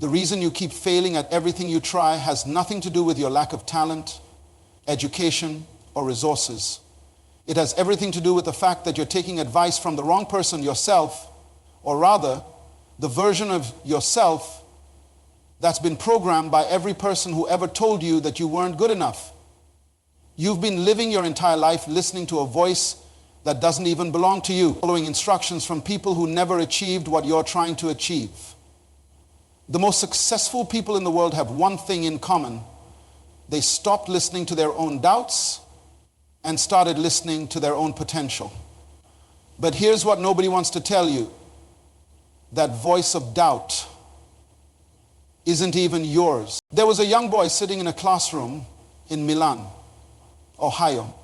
The reason you keep failing at everything you try has nothing to do with your lack of talent, education, or resources. It has everything to do with the fact that you're taking advice from the wrong person yourself, or rather, the version of yourself that's been programmed by every person who ever told you that you weren't good enough. You've been living your entire life listening to a voice that doesn't even belong to you, following instructions from people who never achieved what you're trying to achieve. The most successful people in the world have one thing in common. They stopped listening to their own doubts and started listening to their own potential. But here's what nobody wants to tell you. That voice of doubt isn't even yours. There was a young boy sitting in a classroom in Milan, Ohio,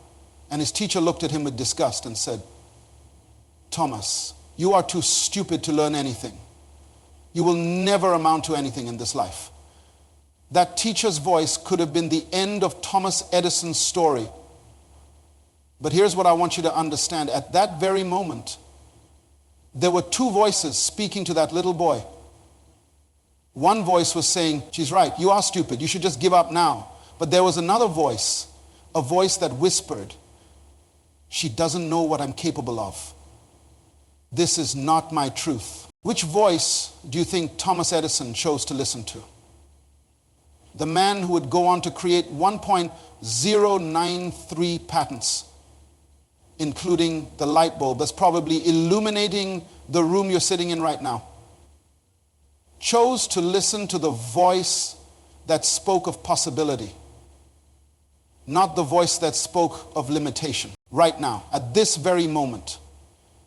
and his teacher looked at him with disgust and said, "Thomas, you are too stupid to learn anything. You will never amount to anything in this life." That teacher's voice could have been the end of Thomas Edison's story. But here's what I want you to understand. At that very moment, there were two voices speaking to that little boy. One voice was saying, "She's right, you are stupid, you should just give up now." But there was another voice, a voice that whispered, "She doesn't know what I'm capable of. This is not my truth." Which voice do you think Thomas Edison chose to listen to? The man who would go on to create 1.093 patents, including the light bulb that's probably illuminating the room you're sitting in right now, chose to listen to the voice that spoke of possibility, not the voice that spoke of limitation. Right now, at this very moment,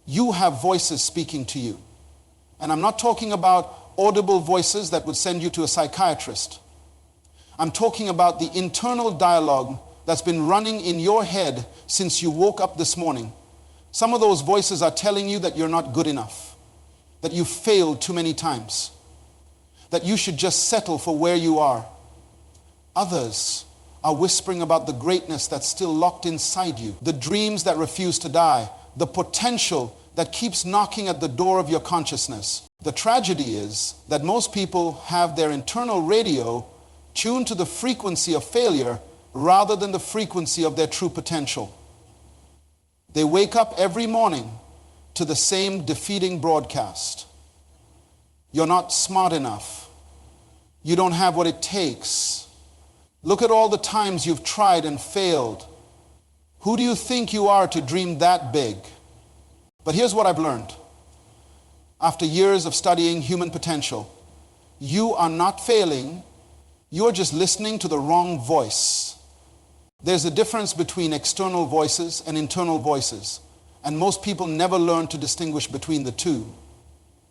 you have voices speaking to you. And I'm not talking about audible voices that would send you to a psychiatrist. I'm talking about the internal dialogue that's been running in your head since you woke up this morning. Some of those voices are telling you that you're not good enough, that you failed too many times, that you should just settle for where you are. Others are whispering about the greatness that's still locked inside you, the dreams that refuse to die, the potential that keeps knocking at the door of your consciousness. The tragedy is that most people have their internal radio tuned to the frequency of failure rather than the frequency of their true potential. They wake up every morning to the same defeating broadcast. You're not smart enough. You don't have what it takes. Look at all the times you've tried and failed. Who do you think you are to dream that big? But here's what I've learned. After years of studying human potential, you are not failing. You're just listening to the wrong voice. There's a difference between external voices and internal voices, and most people never learn to distinguish between the two.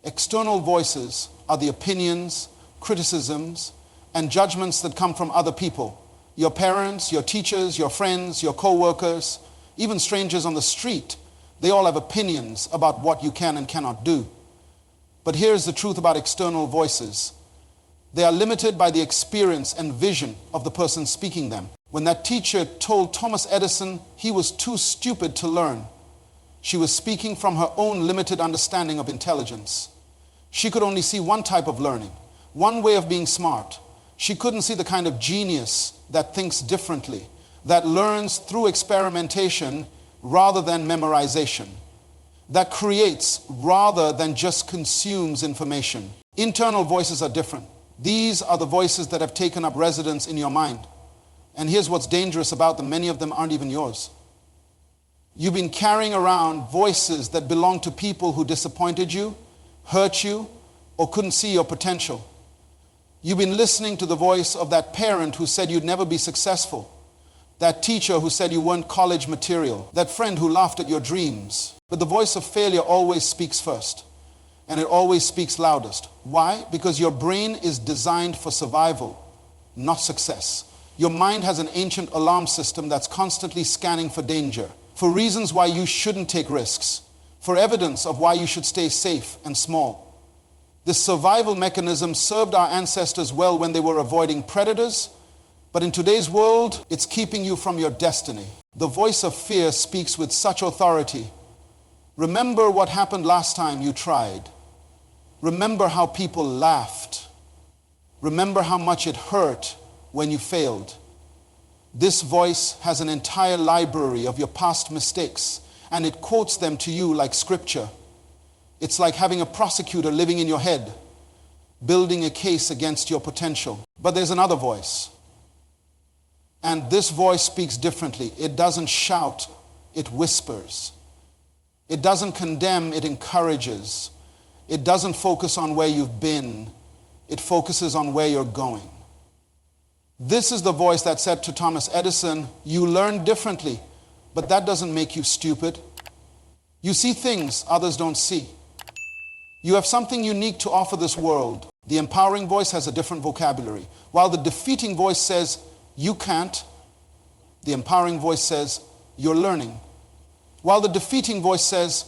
External voices are the opinions, criticisms, and judgments that come from other people. Your parents, your teachers, your friends, your co-workers, even strangers on the street. They all have opinions about what you can and cannot do. But here's the truth about external voices. They are limited by the experience and vision of the person speaking them. When that teacher told Thomas Edison he was too stupid to learn, she was speaking from her own limited understanding of intelligence. She could only see one type of learning, one way of being smart. She couldn't see the kind of genius that thinks differently, that learns through experimentation rather than memorization, that creates rather than just consumes information. Internal voices are different. These are the voices that have taken up residence in your mind. And here's what's dangerous about them. Many of them aren't even yours. You've been carrying around voices that belong to people who disappointed you, hurt you, or couldn't see your potential. You've been listening to the voice of that parent who said you'd never be successful, that teacher who said you weren't college material, that friend who laughed at your dreams. But the voice of failure always speaks first, and it always speaks loudest. Why? Because your brain is designed for survival, not success. Your mind has an ancient alarm system that's constantly scanning for danger, for reasons why you shouldn't take risks, for evidence of why you should stay safe and small. This survival mechanism served our ancestors well when they were avoiding predators, but in today's world, it's keeping you from your destiny. The voice of fear speaks with such authority. Remember what happened last time you tried. Remember how people laughed. Remember how much it hurt when you failed. This voice has an entire library of your past mistakes, and it quotes them to you like scripture. It's like having a prosecutor living in your head, building a case against your potential. But there's another voice. And this voice speaks differently. It doesn't shout, it whispers. It doesn't condemn, it encourages. It doesn't focus on where you've been, it focuses on where you're going. This is the voice that said to Thomas Edison, "You learn differently, but that doesn't make you stupid. You see things others don't see. You have something unique to offer this world." The empowering voice has a different vocabulary. While the defeating voice says, "You can't," the empowering voice says, "You're learning." While the defeating voice says,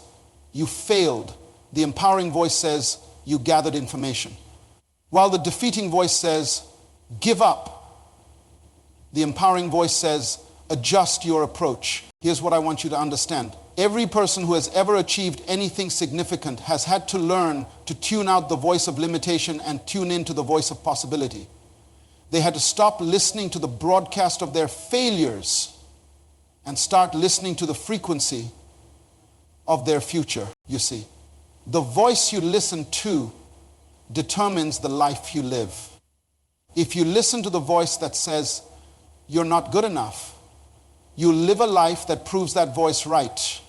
"You failed," the empowering voice says, "You gathered information." While the defeating voice says, "Give up," the empowering voice says, "Adjust your approach." Here's what I want you to understand. Every person who has ever achieved anything significant has had to learn to tune out the voice of limitation and tune into the voice of possibility. They had to stop listening to the broadcast of their failures and start listening to the frequency of their future, you see. The voice you listen to determines the life you live. If you listen to the voice that says, "You're not good enough," you live a life that proves that voice right.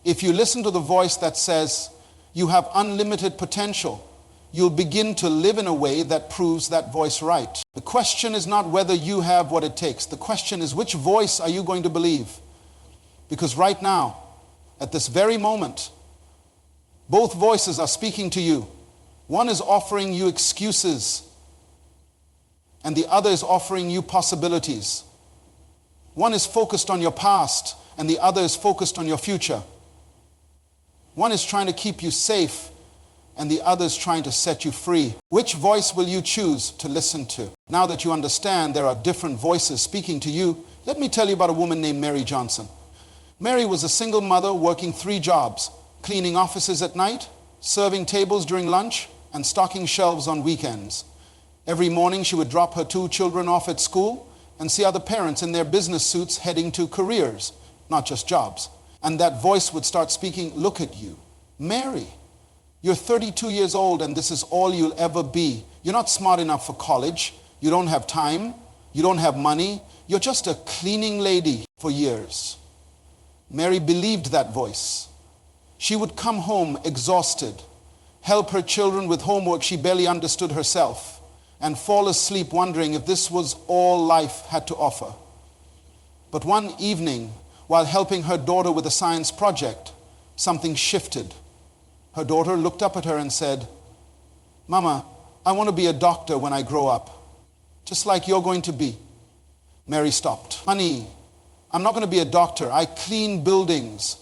If you listen to the voice that says, "You have unlimited potential," you'll begin to live in a way that proves that voice right. The question is not whether you have what it takes. The question is, which voice are you going to believe? Because right now, at this very moment, both voices are speaking to you. One is offering you excuses, and the other is offering you possibilities. One is focused on your past, and the other is focused on your future. One is trying to keep you safe, and the other is trying to set you free. Which voice will you choose to listen to? Now that you understand there are different voices speaking to you, let me tell you about a woman named Mary Johnson. Mary was a single mother working 3 jobs, cleaning offices at night, serving tables during lunch, and stocking shelves on weekends. Every morning she would drop her 2 children off at school and see other parents in their business suits heading to careers, not just jobs. And that voice would start speaking, "Look at you, Mary. You're 32 years old and this is all you'll ever be. You're not smart enough for college. You don't have time. You don't have money. You're just a cleaning lady for years." Mary believed that voice. She would come home exhausted, help her children with homework she barely understood herself, and fall asleep wondering if this was all life had to offer. But one evening, while helping her daughter with a science project, something shifted. Her daughter looked up at her and said, "Mama, I want to be a doctor when I grow up, just like you're going to be." Mary stopped. "Honey, I'm not going to be a doctor. I clean buildings."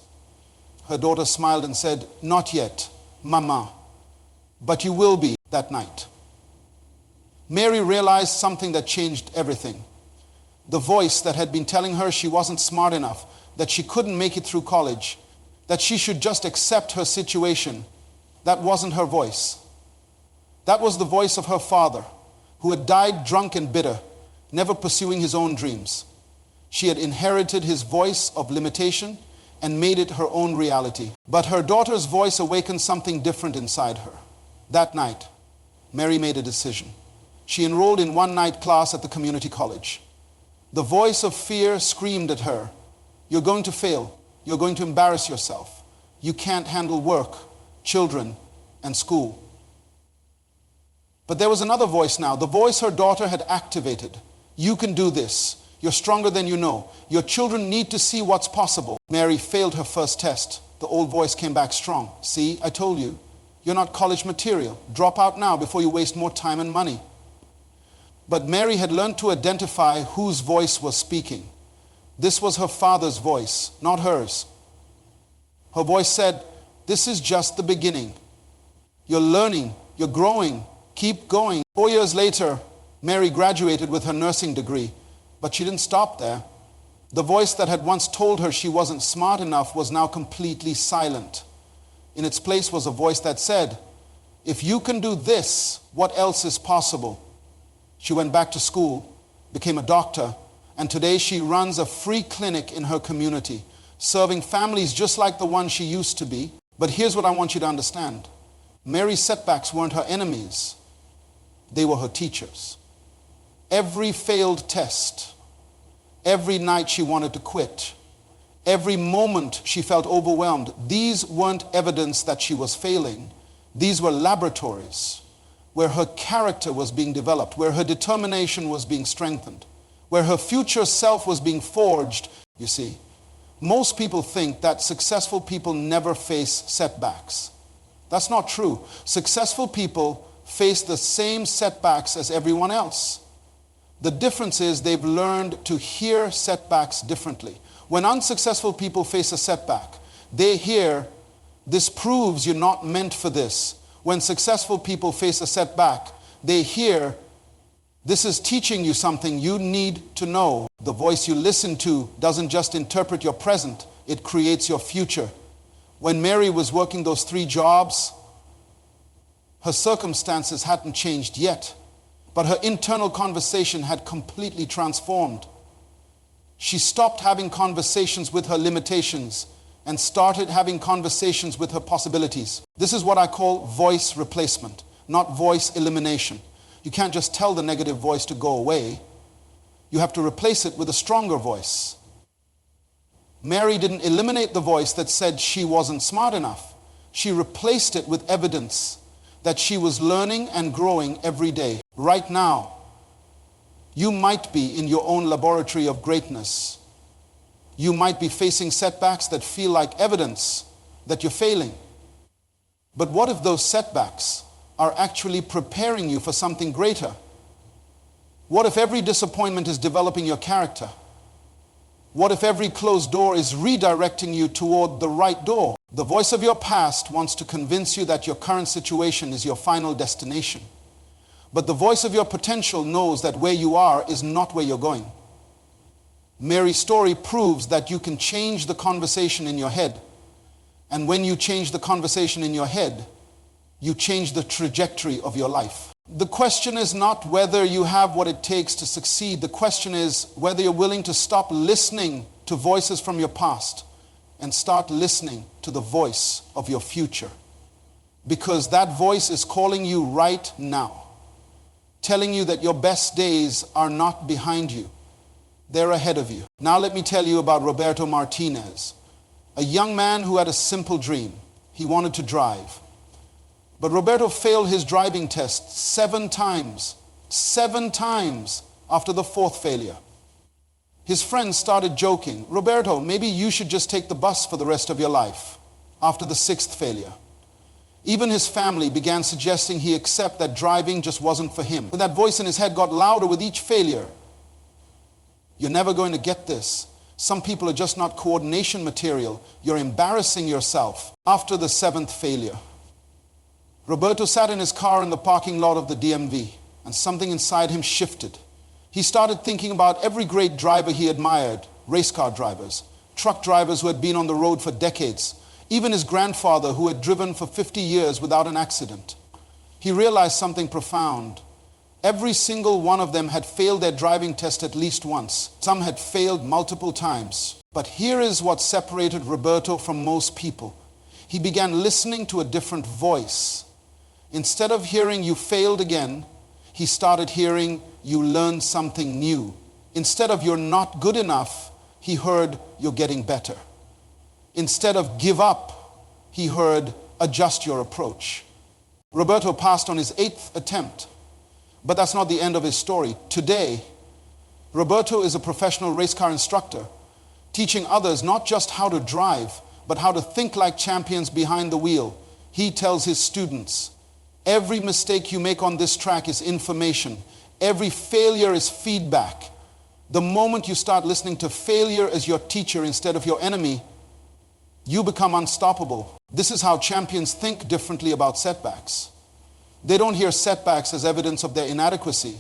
Her daughter smiled and said, "Not yet, Mama, but you will be that night." Mary realized something that changed everything. The voice that had been telling her she wasn't smart enough, that she couldn't make it through college, that she should just accept her situation, that wasn't her voice. That was the voice of her father, who had died drunk and bitter, never pursuing his own dreams. She had inherited his voice of limitation and made it her own reality. But her daughter's voice awakened something different inside her. That night, Mary made a decision. She enrolled in one-night class at the community college. The voice of fear screamed at her, "You're going to fail. You're going to embarrass yourself. You can't handle work, children, and school." But there was another voice now, the voice her daughter had activated. "You can do this. You're stronger than you know. Your children need to see what's possible." Mary failed her first test. The old voice came back strong. "See, I told you. You're not college material. Drop out now before you waste more time and money." But Mary had learned to identify whose voice was speaking. This was her father's voice, not hers. Her voice said, "This is just the beginning. You're learning, you're growing, keep going." 4 years later, Mary graduated with her nursing degree, but she didn't stop there. The voice that had once told her she wasn't smart enough was now completely silent. In its place was a voice that said, "If you can do this, what else is possible?" She went back to school, became a doctor, and today she runs a free clinic in her community, serving families just like the one she used to be. But here's what I want you to understand. Mary's setbacks weren't her enemies. They were her teachers. Every failed test, every night she wanted to quit, every moment she felt overwhelmed, these weren't evidence that she was failing. These were laboratories where her character was being developed, where her determination was being strengthened, where her future self was being forged. You see, most people think that successful people never face setbacks. That's not true. Successful people face the same setbacks as everyone else. The difference is they've learned to hear setbacks differently. When unsuccessful people face a setback, they hear, "This proves you're not meant for this." When successful people face a setback, they hear, "This is teaching you something you need to know." The voice you listen to doesn't just interpret your present, it creates your future. When Mary was working those 3 jobs, her circumstances hadn't changed yet, but her internal conversation had completely transformed. She stopped having conversations with her limitations and started having conversations with her possibilities. This is what I call voice replacement, not voice elimination. You can't just tell the negative voice to go away. You have to replace it with a stronger voice. Mary didn't eliminate the voice that said she wasn't smart enough. She replaced it with evidence that she was learning and growing every day. Right now, you might be in your own laboratory of greatness. You might be facing setbacks that feel like evidence that you're failing. But what if those setbacks are actually preparing you for something greater? What if every disappointment is developing your character? What if every closed door is redirecting you toward the right door? The voice of your past wants to convince you that your current situation is your final destination. But the voice of your potential knows that where you are is not where you're going. Mary's story proves that you can change the conversation in your head. And when you change the conversation in your head, you change the trajectory of your life. The question is not whether you have what it takes to succeed. The question is whether you're willing to stop listening to voices from your past and start listening to the voice of your future. Because that voice is calling you right now, telling you that your best days are not behind you. They're ahead of you. Now let me tell you about Roberto Martinez, a young man who had a simple dream. He wanted to drive. But Roberto failed his driving test 7 times. 7 times after the 4th failure. His friends started joking, "Roberto, maybe you should just take the bus for the rest of your life," after the 6th failure. Even his family began suggesting he accept that driving just wasn't for him. But that voice in his head got louder with each failure. "You're never going to get this. Some people are just not coordination material. You're embarrassing yourself." After the 7th failure, Roberto sat in his car in the parking lot of the DMV, and something inside him shifted. He started thinking about every great driver he admired, race car drivers, truck drivers who had been on the road for decades, even his grandfather who had driven for 50 years without an accident. He realized something profound. Every single one of them had failed their driving test at least once. Some had failed multiple times. But here is what separated Roberto from most people. He began listening to a different voice. Instead of hearing "you failed again," he started hearing "you learned something new." Instead of "you're not good enough," he heard "you're getting better." Instead of "give up," he heard "adjust your approach." Roberto passed on his 8th attempt, but that's not the end of his story. Today, Roberto is a professional race car instructor, teaching others not just how to drive, but how to think like champions behind the wheel. He tells his students, "Every mistake you make on this track is information. Every failure is feedback. The moment you start listening to failure as your teacher instead of your enemy, you become unstoppable." This is how champions think differently about setbacks. They don't hear setbacks as evidence of their inadequacy.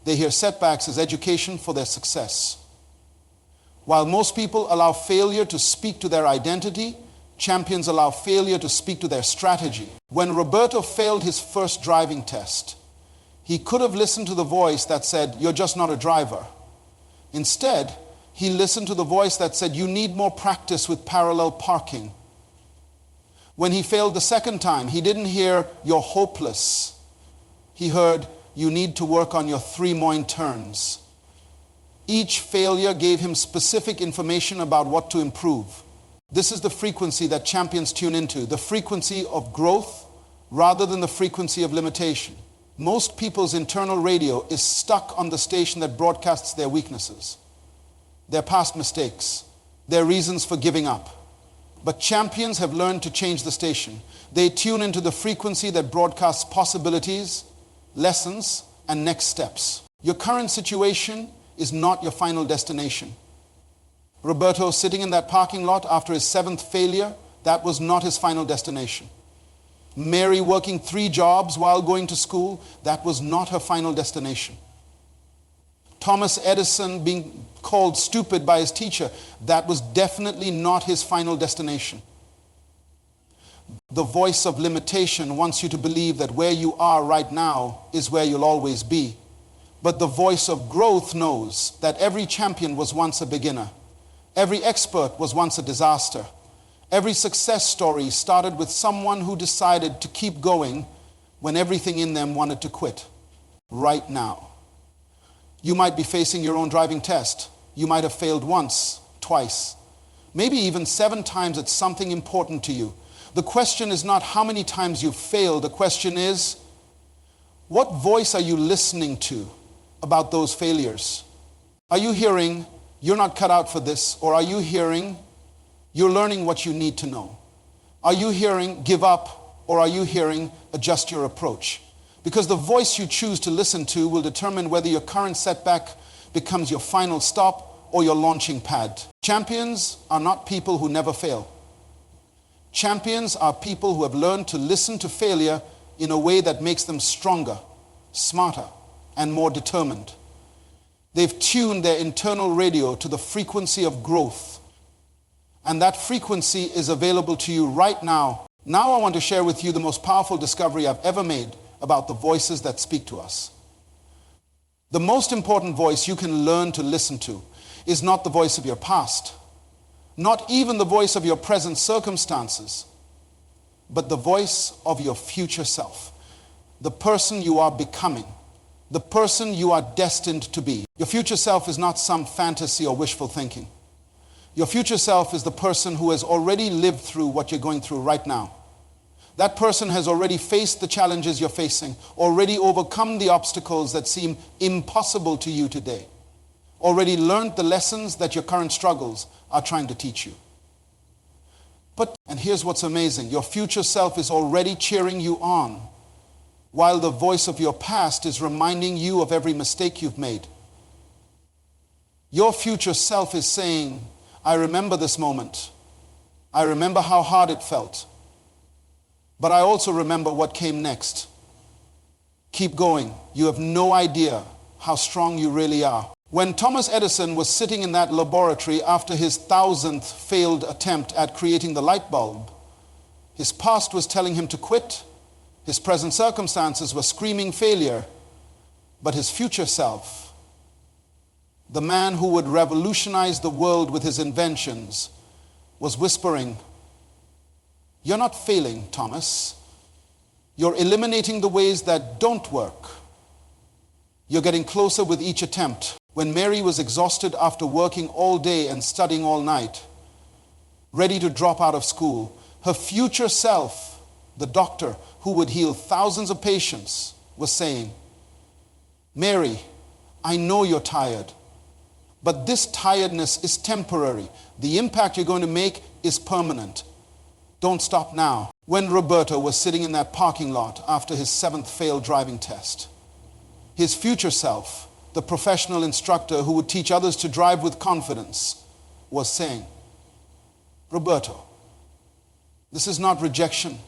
They hear setbacks as education for their success. While most people allow failure to speak to their identity, champions allow failure to speak to their strategy. When Roberto failed his first driving test, He could have listened to the voice that said, "You're just not a driver." Instead, he listened to the voice that said, "You need more practice with parallel parking." When he failed the second time, he didn't hear, "You're hopeless." He heard, "You need to work on your 3 more turns." Each failure gave him specific information about what to improve. This is the frequency that champions tune into, the frequency of growth rather than the frequency of limitation. Most people's internal radio is stuck on the station that broadcasts their weaknesses, their past mistakes, their reasons for giving up. But champions have learned to change the station. They tune into the frequency that broadcasts possibilities, lessons, and next steps. Your current situation is not your final destination. Roberto sitting in that parking lot after his 7th failure, that was not his final destination. Mary working 3 jobs while going to school, that was not her final destination. Thomas Edison being called stupid by his teacher, that was definitely not his final destination. The voice of limitation wants you to believe that where you are right now is where you'll always be. But the voice of growth knows that every champion was once a beginner. Every expert was once a disaster. Every success story started with someone who decided to keep going when everything in them wanted to quit. Right now. You might be facing your own driving test. You might have failed once, twice, maybe even 7 times at something important to you. The question is not how many times you've failed. The question is, what voice are you listening to about those failures? Are you hearing, "You're not cut out for this," or are you hearing, "You're learning what you need to know"? Are you hearing, "Give up," or are you hearing, "Adjust your approach"? Because the voice you choose to listen to will determine whether your current setback becomes your final stop or your launching pad. Champions are not people who never fail. Champions are people who have learned to listen to failure in a way that makes them stronger, smarter, and more determined. They've tuned their internal radio to the frequency of growth. And that frequency is available to you right now. Now I want to share with you the most powerful discovery I've ever made about the voices that speak to us. The most important voice you can learn to listen to is not the voice of your past, not even the voice of your present circumstances, but the voice of your future self, the person you are becoming, the person you are destined to be. Your future self is not some fantasy or wishful thinking. Your future self is the person who has already lived through what you're going through right now. That person has already faced the challenges you're facing, already overcome the obstacles that seem impossible to you today, already learned the lessons that your current struggles are trying to teach you. And here's what's amazing, your future self is already cheering you on, while the voice of your past is reminding you of every mistake you've made. Your future self is saying, "I remember this moment. I remember how hard it felt. But I also remember what came next. Keep going. You have no idea how strong you really are." When Thomas Edison was sitting in that laboratory after his 1,000th failed attempt at creating the light bulb, his past was telling him to quit. His present circumstances were screaming failure. But his future self, the man who would revolutionize the world with his inventions, was whispering, "You're not failing, Thomas. You're eliminating the ways that don't work. You're getting closer with each attempt." When Mary was exhausted after working all day and studying all night, ready to drop out of school, her future self, the doctor who would heal thousands of patients, was saying, "Mary, I know you're tired, but this tiredness is temporary. The impact you're going to make is permanent. Don't stop now." When Roberto was sitting in that parking lot after his 7th failed driving test, his future self, the professional instructor who would teach others to drive with confidence, was saying, "Roberto, this is not rejection.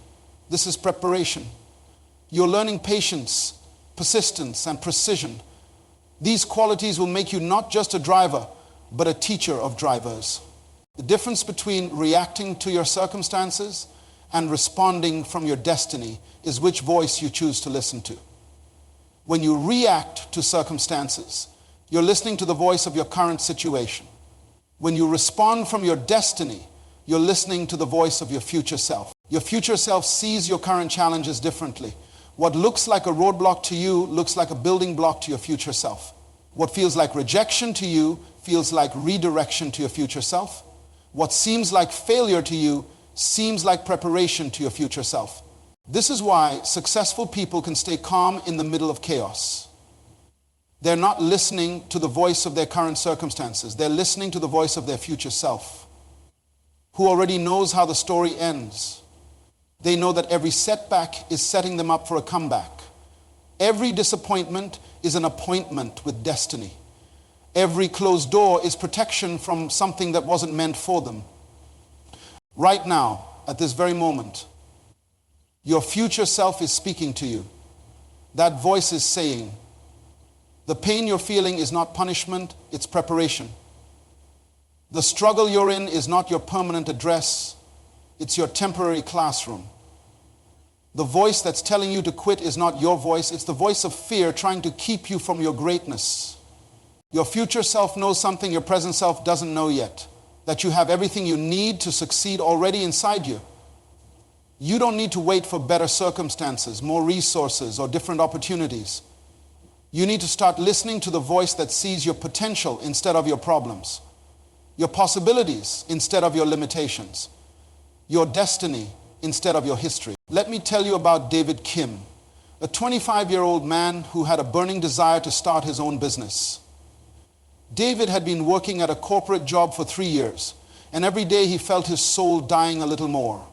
This is preparation. You're learning patience, persistence, and precision. These qualities will make you not just a driver, but a teacher of drivers." The difference between reacting to your circumstances and responding from your destiny is which voice you choose to listen to. When you react to circumstances, you're listening to the voice of your current situation. When you respond from your destiny, you're listening to the voice of your future self. Your future self sees your current challenges differently. What looks like a roadblock to you looks like a building block to your future self. What feels like rejection to you feels like redirection to your future self. What seems like failure to you seems like preparation to your future self. This is why successful people can stay calm in the middle of chaos. They're not listening to the voice of their current circumstances. They're listening to the voice of their future self, who already knows how the story ends. They know that every setback is setting them up for a comeback. Every disappointment is an appointment with destiny. Every closed door is protection from something that wasn't meant for them. Right now, at this very moment, your future self is speaking to you. That voice is saying, the pain you're feeling is not punishment, it's preparation. The struggle you're in is not your permanent address, it's your temporary classroom. The voice that's telling you to quit is not your voice, it's the voice of fear trying to keep you from your greatness. Your future self knows something your present self doesn't know yet, that you have everything you need to succeed already inside you. You don't need to wait for better circumstances, more resources, or different opportunities. You need to start listening to the voice that sees your potential instead of your problems, your possibilities instead of your limitations, your destiny instead of your history. Let me tell you about David Kim, a 25-year-old man who had a burning desire to start his own business. David had been working at a corporate job for 3 years, and every day he felt his soul dying a little more.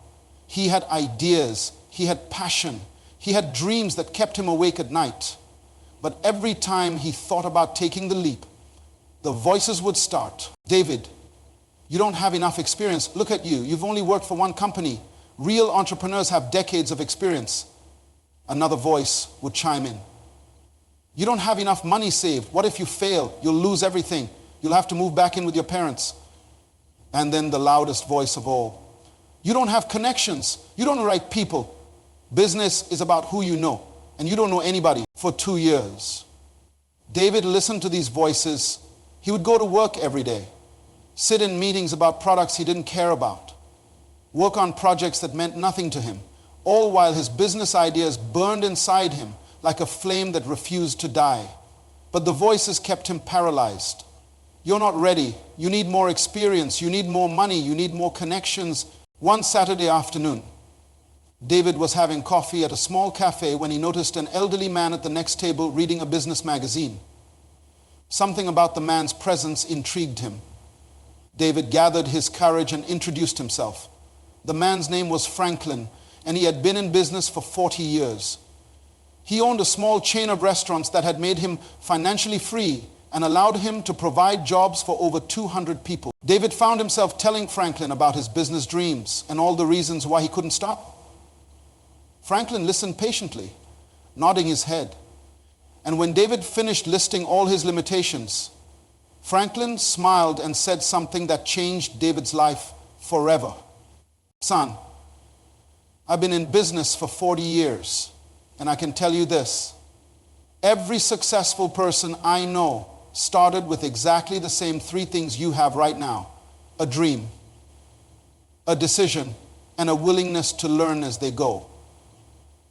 He had ideas, he had passion, he had dreams that kept him awake at night. But every time he thought about taking the leap, the voices would start. David, you don't have enough experience. Look at you. You've only worked for one company. Real entrepreneurs have decades of experience. Another voice would chime in. You don't have enough money saved. What if you fail? You'll lose everything. You'll have to move back in with your parents. And then the loudest voice of all. You don't have connections. You don't know the right people. Business is about who you know. And you don't know anybody. For 2 years, David listened to these voices. He would go to work every day, sit in meetings about products he didn't care about, work on projects that meant nothing to him, all while his business ideas burned inside him like a flame that refused to die. But the voices kept him paralyzed. You're not ready. You need more experience. You need more money. You need more connections. One Saturday afternoon, David was having coffee at a small cafe when he noticed an elderly man at the next table reading a business magazine. Something about the man's presence intrigued him. David gathered his courage and introduced himself. The man's name was Franklin, and he had been in business for 40 years. He owned a small chain of restaurants that had made him financially free and allowed him to provide jobs for over 200 people. David found himself telling Franklin about his business dreams and all the reasons why he couldn't stop. Franklin listened patiently, nodding his head. And when David finished listing all his limitations, Franklin smiled and said something that changed David's life forever. Son, I've been in business for 40 years, and I can tell you this. Every successful person I know started with exactly the same 3 things you have right now. A dream, a decision, and a willingness to learn as they go.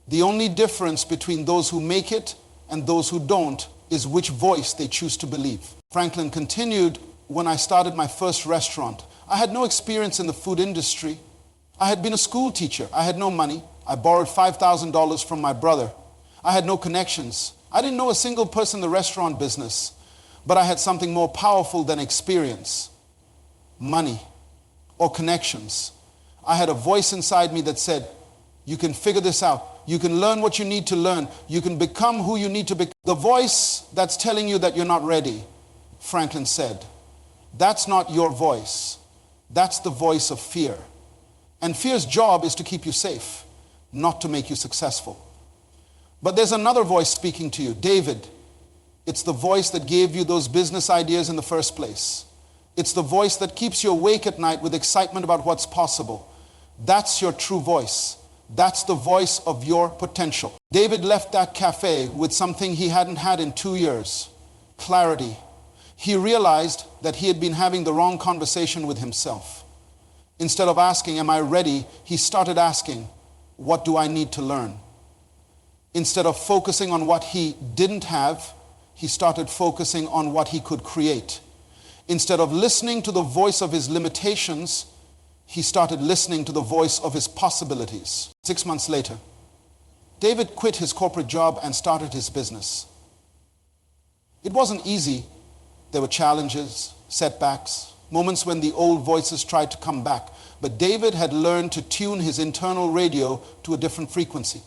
The only difference between those who make it and those who don't is which voice they choose to believe. Franklin continued, when I started my first restaurant, I had no experience in the food industry. I had been a school teacher. I had no money. I borrowed $5,000 from my brother. I had no connections. I didn't know a single person in the restaurant business, but I had something more powerful than experience, money, or connections. I had a voice inside me that said, you can figure this out. You can learn what you need to learn. You can become who you need to become. The voice that's telling you that you're not ready, Franklin said, that's not your voice. That's the voice of fear. And fear's job is to keep you safe, not to make you successful. But there's another voice speaking to you, David. It's the voice that gave you those business ideas in the first place. It's the voice that keeps you awake at night with excitement about what's possible. That's your true voice. That's the voice of your potential. David left that cafe with something he hadn't had in 2 years: clarity. He realized that he had been having the wrong conversation with himself. Instead of asking, am I ready? He started asking, what do I need to learn? Instead of focusing on what he didn't have, he started focusing on what he could create. Instead of listening to the voice of his limitations, he started listening to the voice of his possibilities. 6 months later, David quit his corporate job and started his business. It wasn't easy. There were challenges, setbacks, moments when the old voices tried to come back. But David had learned to tune his internal radio to a different frequency.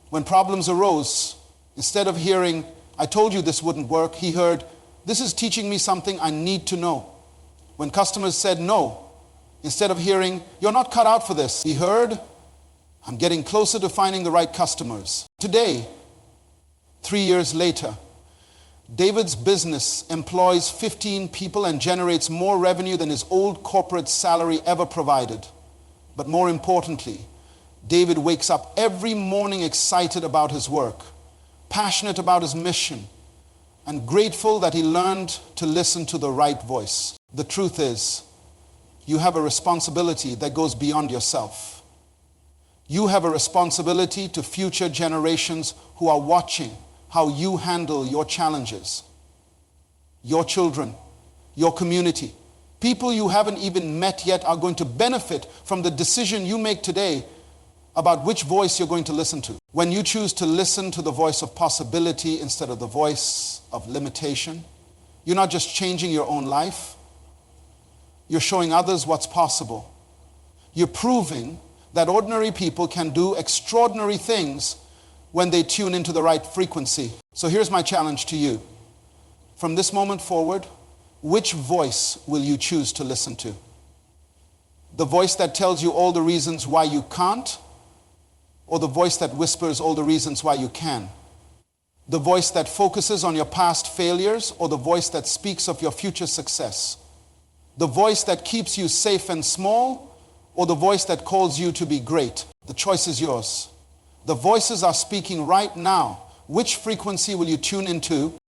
When problems arose, instead of hearing, I told you this wouldn't work, he heard, this is teaching me something I need to know. When customers said no, instead of hearing, you're not cut out for this, he heard, I'm getting closer to finding the right customers. Today, 3 years later, David's business employs 15 people and generates more revenue than his old corporate salary ever provided. But more importantly, David wakes up every morning excited about his work, passionate about his mission, and grateful that he learned to listen to the right voice. The truth is, you have a responsibility that goes beyond yourself. You have a responsibility to future generations who are watching how you handle your challenges, your children, your community. People you haven't even met yet are going to benefit from the decision you make today about which voice you're going to listen to. When you choose to listen to the voice of possibility instead of the voice of limitation, you're not just changing your own life, you're showing others what's possible. You're proving that ordinary people can do extraordinary things when they tune into the right frequency. So here's my challenge to you. From this moment forward, which voice will you choose to listen to? The voice that tells you all the reasons why you can't, or the voice that whispers all the reasons why you can? The voice that focuses on your past failures, or the voice that speaks of your future success? The voice that keeps you safe and small, or the voice that calls you to be great? The choice is yours. The voices are speaking right now. Which frequency will you tune into?